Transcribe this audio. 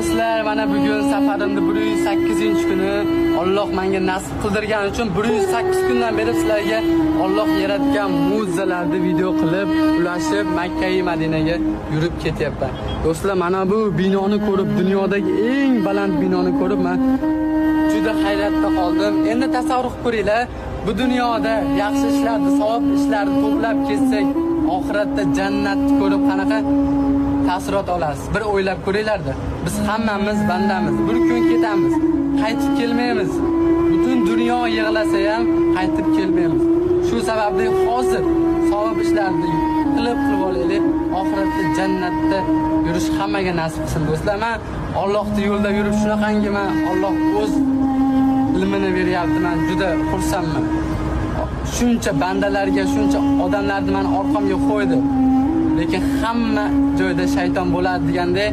Do'stlar, mana bugun safarimni 108-kuni Alloh menga nasib qildirgani uchun 108 kundan beri sizlarga Alloh yaratgan mo'jizalarni video qilib, ulashib Makka-i Madinaga yurib ketyapman. Do'stlar, mana bu binoni ko'rib, dunyodagi eng baland binoni ko'rib men juda hayratda qoldim. Endi tasavvur ko'ringlar, bu dunyoda yaxshi ishlarni, savob ishlarni to'plab ketsak, oxiratda jannatni ko'rib qanaqa taassurot olasiz. Bir o'ylab ko'ringlar-da. Biz hammamiz bandamiz. Bir kun ketamiz, qaytib kelmaymiz. Butun dunyo yig'lasa ham qaytib kelmaymiz. Shu sababli hozir savob ishlarni qilib olaylik. Oxiratda jannatda yurish hammaga nasib qilsin do'stlar. Men Allohning yo'lida yurib shunaqangi men Alloh o'z ilmini beryapti. Men juda xursandman. Shuncha bandalarga, shuncha odamlarni men orqamga qo'ydi. Lekin hamma joyda shayton bo'ladi deganda